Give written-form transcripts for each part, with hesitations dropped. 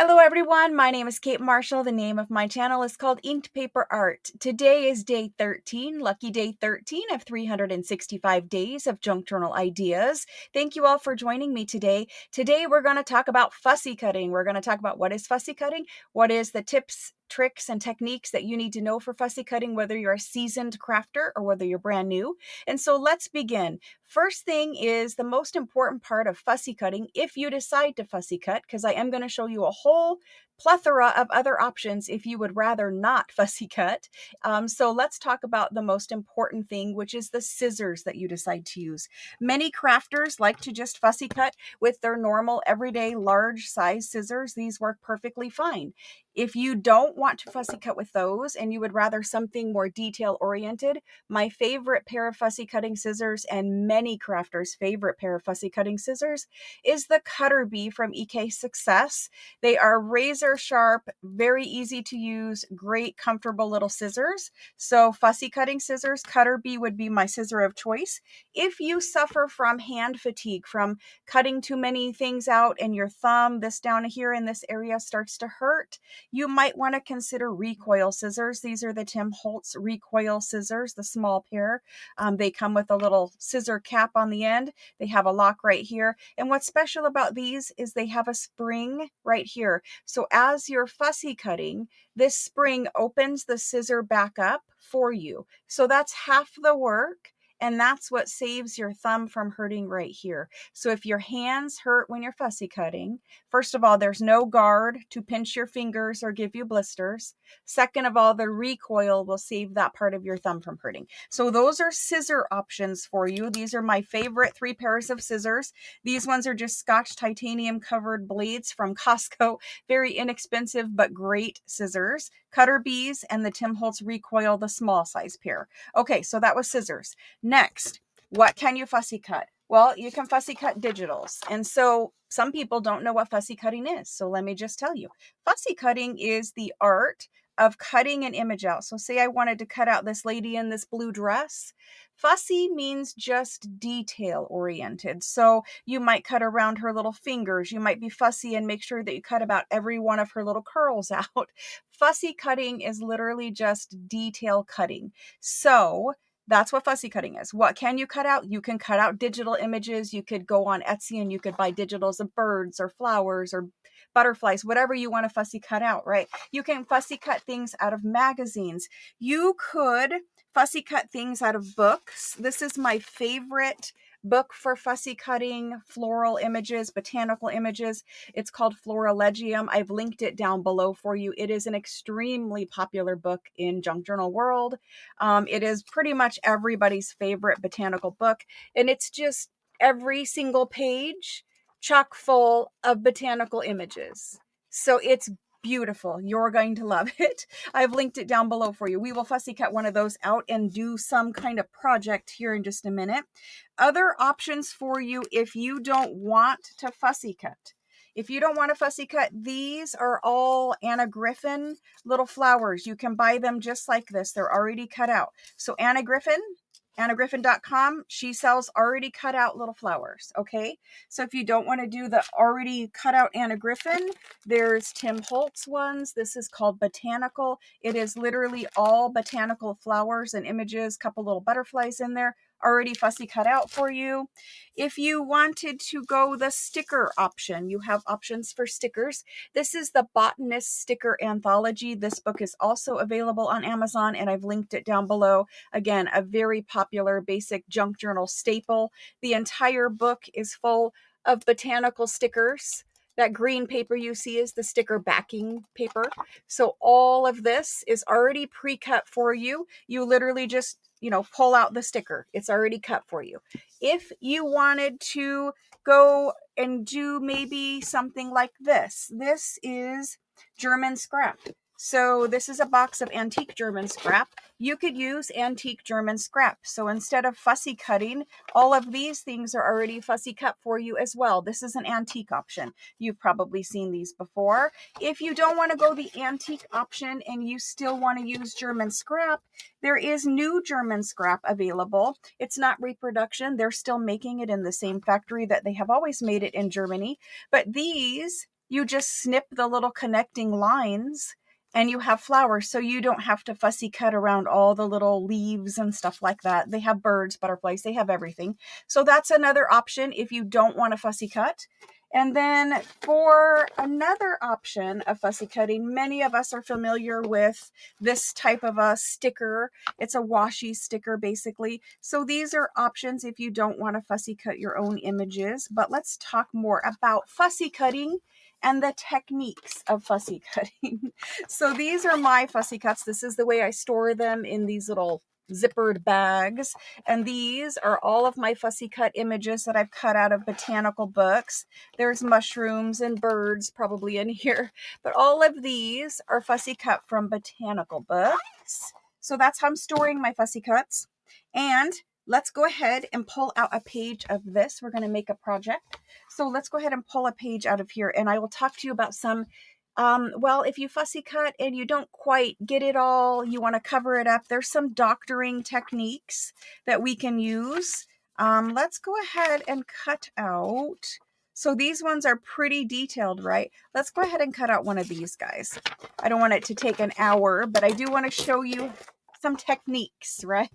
Hello everyone, my name is Kate Marshall. The name of my channel is called Inked Paper Art. Today is day 13, lucky day 13 of 365 days of junk journal ideas. Thank you all for joining me today. Today we're going to talk about fussy cutting. We're going to talk about what is fussy cutting, what is the tips, tricks, and techniques that you need to know for fussy cutting, whether you're a seasoned crafter or whether you're brand new. And so let's begin. First thing is the most important part of fussy cutting, if you decide to fussy cut, because I am going to show you a whole plethora of other options if you would rather not fussy cut. So let's talk about the most important thing, which is the scissors that you decide to use. Many crafters like to just fussy cut with their normal everyday large size scissors. These work perfectly fine. If you don't want to fussy cut with those and you would rather something more detail oriented, my favorite pair of fussy cutting scissors, and many crafters' favorite pair of fussy cutting scissors, is the Cutter Bee from EK Success. They are razor sharp, very easy to use, great comfortable little scissors. So fussy cutting scissors, Cutter Bee would be my scissor of choice. If you suffer from hand fatigue, from cutting too many things out and your thumb, this down here in this area, starts to hurt, you might want to consider Recoil scissors. These are the Holtz Recoil scissors, the small pair. They come with a little scissor cap on the end. They have a lock right here. And what's special about these is they have a spring right here. So as you're fussy cutting, this spring opens the scissor back up for you. So that's half the work. And that's what saves your thumb from hurting right here. So if your hands hurt when you're fussy cutting, first of all, there's no guard to pinch your fingers or give you blisters. Second of all, the recoil will save that part of your thumb from hurting. So those are scissor options for you. These are my favorite 3 pairs of scissors. These ones are just Scotch titanium covered blades from Costco. Very inexpensive, but great scissors. Cutter Bees and the Tim Holtz Recoil, the small size pair. Okay, so that was scissors. Next, what can you fussy cut? Well, you can fussy cut digitals. And so some people don't know what fussy cutting is. So let me just tell you. Fussy cutting is the art of cutting an image out. So say I wanted to cut out this lady in this blue dress. Fussy means just detail oriented. So you might cut around her little fingers. You might be fussy and make sure that you cut about every one of her little curls out. Fussy cutting is literally just detail cutting. So that's what fussy cutting is. What can you cut out? You can cut out digital images. You could go on Etsy and you could buy digitals of birds or flowers or butterflies, whatever you want to fussy cut out, right? You can fussy cut things out of magazines. You could fussy cut things out of books. This is my favorite book for fussy cutting floral images, botanical images. It's called Florilegium. I've linked it down below for you. It is an extremely popular book in junk journal world. It is pretty much everybody's favorite botanical book, and it's just every single page chock full of botanical images. So it's beautiful. You're going to love it. I've linked it down below for you. We will fussy cut one of those out and do some kind of project here in just a minute. Other options for you if you don't want to fussy cut. If you don't want to fussy cut, these are all Anna Griffin little flowers. You can buy them just like this. They're already cut out. So Anna Griffin, AnnaGriffin.com, she sells already cut out little flowers, okay? So if you don't want to do the already cut out Anna Griffin, there's Tim Holtz ones. This is called Botanical. It is literally all botanical flowers and images, couple little butterflies in there, already fussy cut out for you. If you wanted to go the sticker option, you have options for stickers. This is the Botanist Sticker Anthology. This book is also available on Amazon, and I've linked it down below. Again, a very popular basic junk journal staple. The entire book is full of botanical stickers. That green paper you see is the sticker backing paper. So all of this is already pre-cut for you. You literally just, pull out the sticker. It's already cut for you. If you wanted to go and do maybe something like this, this is German scrap. So this is a box of antique German scrap. You could use antique German scrap. So instead of fussy cutting, all of these things are already fussy cut for you as well. This is an antique option. You've probably seen these before. If you don't want to go the antique option and you still want to use German scrap, there is new German scrap available. It's not reproduction. They're still making it in the same factory that they have always made it in Germany. But these you just snip the little connecting lines and you have flowers. So you don't have to fussy cut around all the little leaves and stuff like that. They have birds, butterflies, they have everything. So that's another option if you don't want to fussy cut. And then for another option of fussy cutting, many of us are familiar with this type of a sticker. It's a washi sticker basically. So these are options if you don't want to fussy cut your own images. But let's talk more about fussy cutting and the techniques of fussy cutting. So these are my fussy cuts. This is the way I store them in these little zippered bags. And these are all of my fussy cut images that I've cut out of botanical books. There's mushrooms and birds probably in here, but all of these are fussy cut from botanical books. So that's how I'm storing my fussy cuts. And let's go ahead and pull out a page of this. We're going to make a project. So let's go ahead and pull a page out of here, and I will talk to you about some well, if you fussy cut and you don't quite get it all, you want to cover it up, there's some doctoring techniques that we can use. Let's go ahead and cut out. So these ones are pretty detailed, right? Let's go ahead and cut out one of these guys. I don't want it to take an hour, but I do want to show you some techniques, right?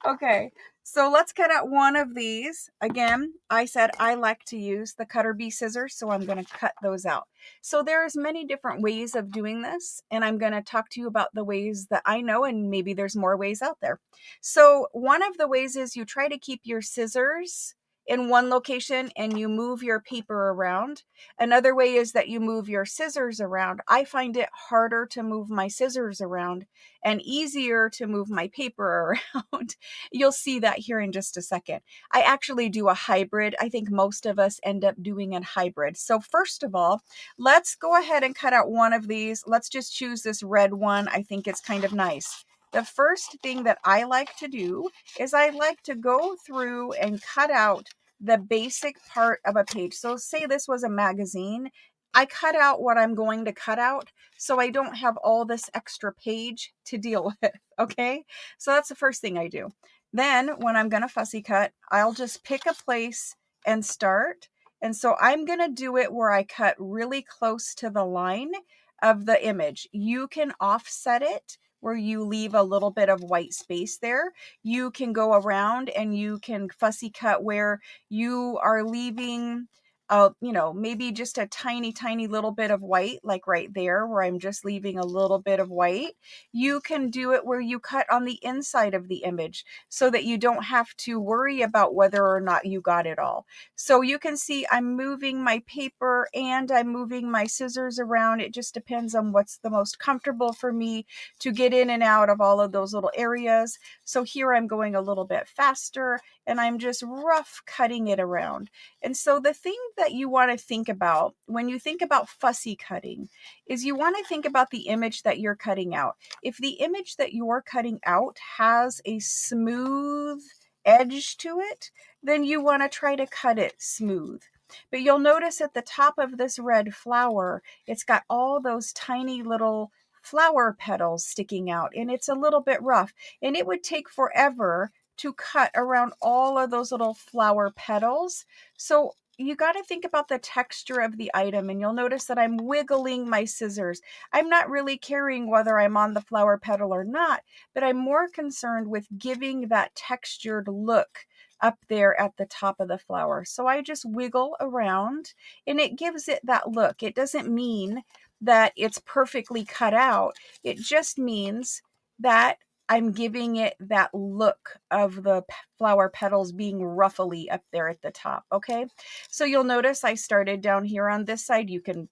Okay, so let's cut out one of these. Again, I said I like to use the cutter bee scissors, so I'm going to cut those out. So there's many different ways of doing this, and I'm going to talk to you about the ways that I know, and maybe there's more ways out there. So one of the ways is you try to keep your scissors in one location and you move your paper around. Another way is that you move your scissors around. I find it harder to move my scissors around and easier to move my paper around. You'll see that here in just a second. I actually do a hybrid. I think most of us end up doing a hybrid. So first of all, let's go ahead and cut out one of these. Let's just choose this red one. I think it's kind of nice. The first thing that I like to do is I like to go through and cut out the basic part of a page. So say this was a magazine. I cut out what I'm going to cut out so I don't have all this extra page to deal with, okay? So that's the first thing I do. Then when I'm going to fussy cut, I'll just pick a place and start. And so I'm going to do it where I cut really close to the line of the image. You can offset it where you leave a little bit of white space there. You can go around and you can fussy cut where you are leaving maybe just a tiny, tiny little bit of white, like right there where I'm just leaving a little bit of white. You can do it where you cut on the inside of the image so that you don't have to worry about whether or not you got it all. So you can see I'm moving my paper and I'm moving my scissors around. It just depends on what's the most comfortable for me to get in and out of all of those little areas. So here I'm going a little bit faster and I'm just rough cutting it around. And so the thing that you want to think about when you think about fussy cutting is you want to think about the image that you're cutting out. If the image that you're cutting out has a smooth edge to it, then you want to try to cut it smooth. But you'll notice at the top of this red flower, it's got all those tiny little flower petals sticking out, and it's a little bit rough, and it would take forever to cut around all of those little flower petals. So you got to think about the texture of the item, and you'll notice that I'm wiggling my scissors. I'm not really caring whether I'm on the flower petal or not, but I'm more concerned with giving that textured look up there at the top of the flower. So I just wiggle around and it gives it that look. It doesn't mean that it's perfectly cut out. It just means that I'm giving it that look of the flower petals being ruffly up there at the top, okay? So you'll notice I started down here on this side. You can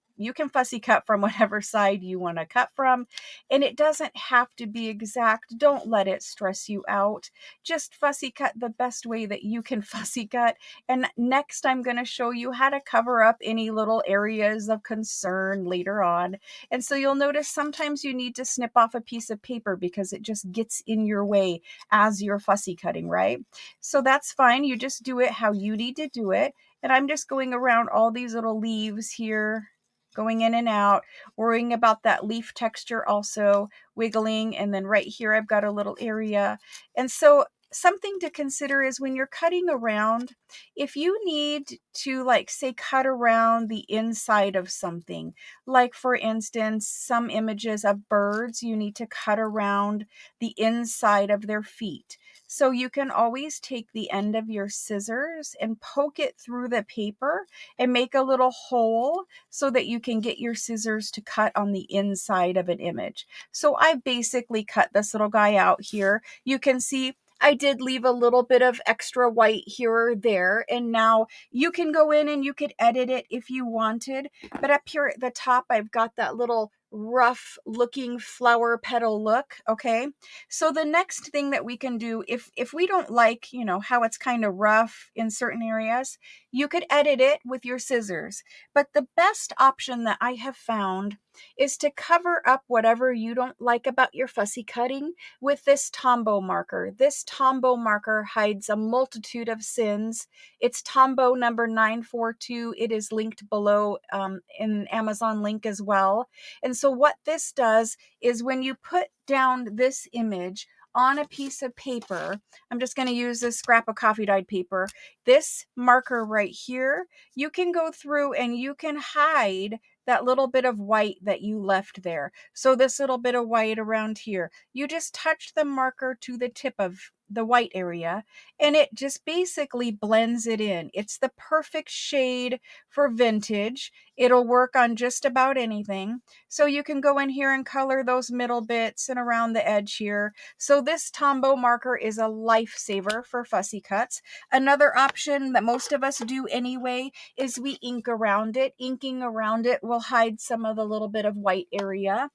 fussy cut from whatever side you want to cut from, and it doesn't have to be exact. Don't let it stress you out. Just fussy cut the best way that you can fussy cut. And next I'm going to show you how to cover up any little areas of concern later on. And so you'll notice sometimes you need to snip off a piece of paper because it just gets in your way as you're fussy cutting, right? So that's fine. You just do it how you need to do it. And I'm just going around all these little leaves here, going in and out, worrying about that leaf texture also, wiggling. And then right here, I've got a little area. And so something to consider is when you're cutting around, if you need to, like, say, cut around the inside of something, like for instance, some images of birds, you need to cut around the inside of their feet. So you can always take the end of your scissors and poke it through the paper and make a little hole so that you can get your scissors to cut on the inside of an image. So I basically cut this little guy out here. You can see I did leave a little bit of extra white here or there, and now you can go in and you could edit it if you wanted. But up here at the top, I've got that little rough looking flower petal look. Okay, so the next thing that we can do, if we don't like, you know, how it's kind of rough in certain areas, you could edit it with your scissors. But the best option that I have found is to cover up whatever you don't like about your fussy cutting with this Tombow marker. This Tombow marker hides a multitude of sins. It's Tombow number 942. It is linked below in an Amazon link as well. And so what this does is when you put down this image on a piece of paper, I'm just going to use this scrap of coffee dyed paper, this marker right here, you can go through and you can hide that little bit of white that you left there. So this little bit of white around here, you just touch the marker to the tip of the white area and it just basically blends it in. It's the perfect shade for vintage. It'll work on just about anything. So you can go in here and color those middle bits and around the edge here. So this Tombow marker is a lifesaver for fussy cuts. Another option that most of us do anyway is we ink around it. Inking around it will hide some of the little bit of white area.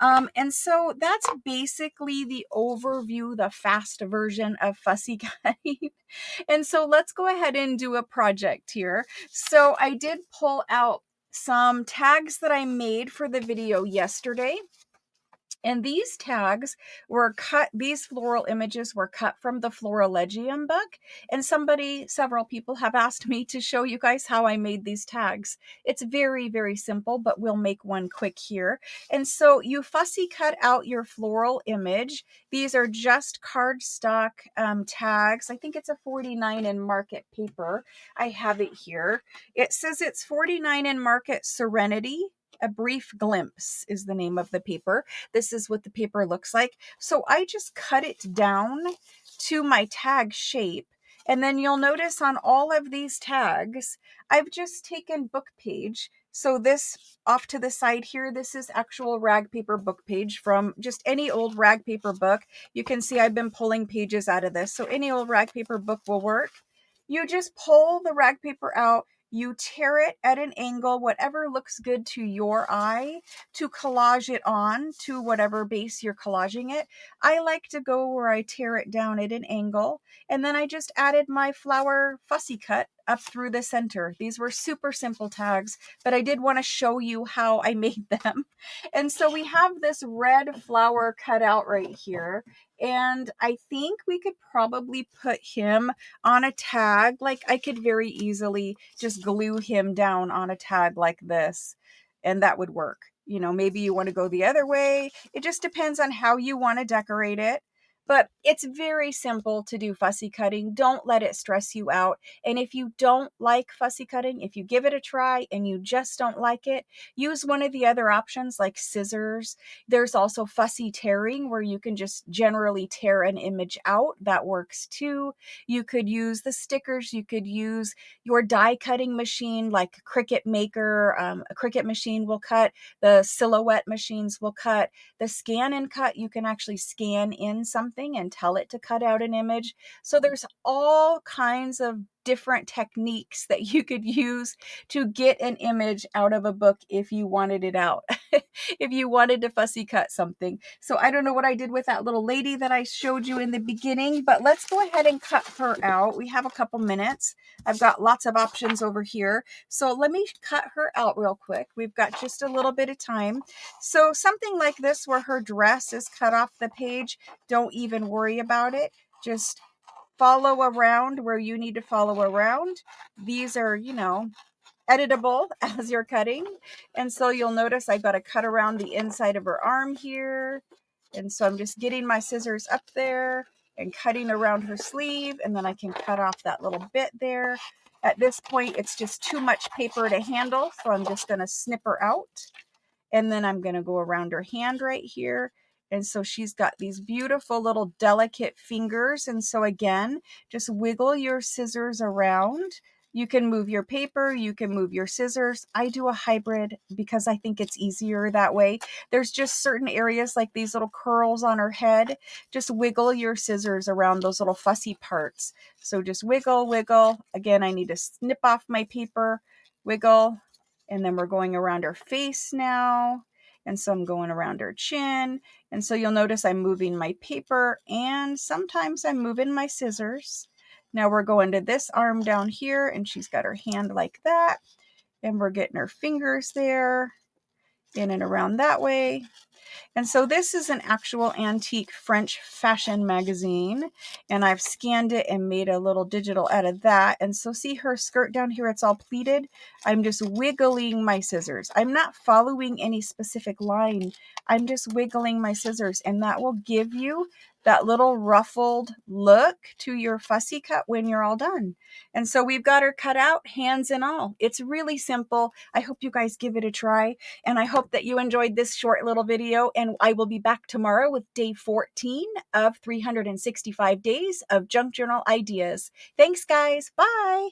And so that's basically the overview, the fast version of fussy cutting. And so let's go ahead and do a project here. So I did pull out some tags that I made for the video yesterday. And these tags were cut, these floral images were cut from the Florilegium book. And several people have asked me to show you guys how I made these tags. It's very, very simple, but we'll make one quick here. And so you fussy cut out your floral image. These are just cardstock tags. I think it's a 49 in market paper. I have it here. It says it's 49 in market Serenity. A Brief Glimpse is the name of the paper. This is what the paper looks like. So I just cut it down to my tag shape. And then you'll notice on all of these tags, I've just taken book page. So this off to the side here, this is actual rag paper book page from just any old rag paper book. You can see I've been pulling pages out of this. So any old rag paper book will work. You just pull the rag paper out. You tear it at an angle, whatever looks good to your eye, to collage it on to whatever base you're collaging it. I like to go where I tear it down at an angle, and then I just added my flower fussy cut up through the center. These were super simple tags, but I did want to show you how I made them. And so we have this red flower cut out right here, and I think we could probably put him on a tag. Like I could very easily just glue him down on a tag like this, and that would work. You know, maybe you want to go the other way. It just depends on how you want to decorate it. But it's very simple to do fussy cutting. Don't let it stress you out. And if you don't like fussy cutting, if you give it a try and you just don't like it, use one of the other options like scissors. There's also fussy tearing where you can just generally tear an image out. That works too. You could use the stickers. You could use your die cutting machine like Cricut Maker. A Cricut machine will cut. The Silhouette machines will cut. The Scan and Cut, you can actually scan in something and tell it to cut out an image. So there's all kinds of different techniques that you could use to get an image out of a book if you wanted it out, if you wanted to fussy cut something. So I don't know what I did with that little lady that I showed you in the beginning, but let's go ahead and cut her out. We have a couple minutes. I've got lots of options over here. So let me cut her out real quick. We've got just a little bit of time. So something like this where her dress is cut off the page, don't even worry about it. Just follow around where you need to follow around. These are, you know, editable as you're cutting. And so you'll notice I've got to cut around the inside of her arm here. And so I'm just getting my scissors up there and cutting around her sleeve, and then I can cut off that little bit there. At this point, it's just too much paper to handle, so I'm just going to snip her out. And then I'm going to go around her hand right here. And so she's got these beautiful little delicate fingers. And so again, just wiggle your scissors around. You can move your paper, you can move your scissors. I do a hybrid because I think it's easier that way. There's just certain areas like these little curls on her head. Just wiggle your scissors around those little fussy parts. So just wiggle, wiggle. Again, I need to snip off my paper, wiggle, and then we're going around her face now. And so I'm going around her chin. And so you'll notice I'm moving my paper and sometimes I'm moving my scissors. Now we're going to this arm down here and she's got her hand like that. And we're getting her fingers there, in and around that way. And so this is an actual antique French fashion magazine, and I've scanned it and made a little digital out of that. And so see her skirt down here, it's all pleated. I'm just wiggling my scissors. I'm not following any specific line. I'm just wiggling my scissors, and that will give you that little ruffled look to your fussy cut when you're all done. And so we've got her cut out, hands and all. It's really simple. I hope you guys give it a try, and I hope that you enjoyed this short little video, and I will be back tomorrow with day 14 of 365 days of junk journal ideas. Thanks, guys. Bye.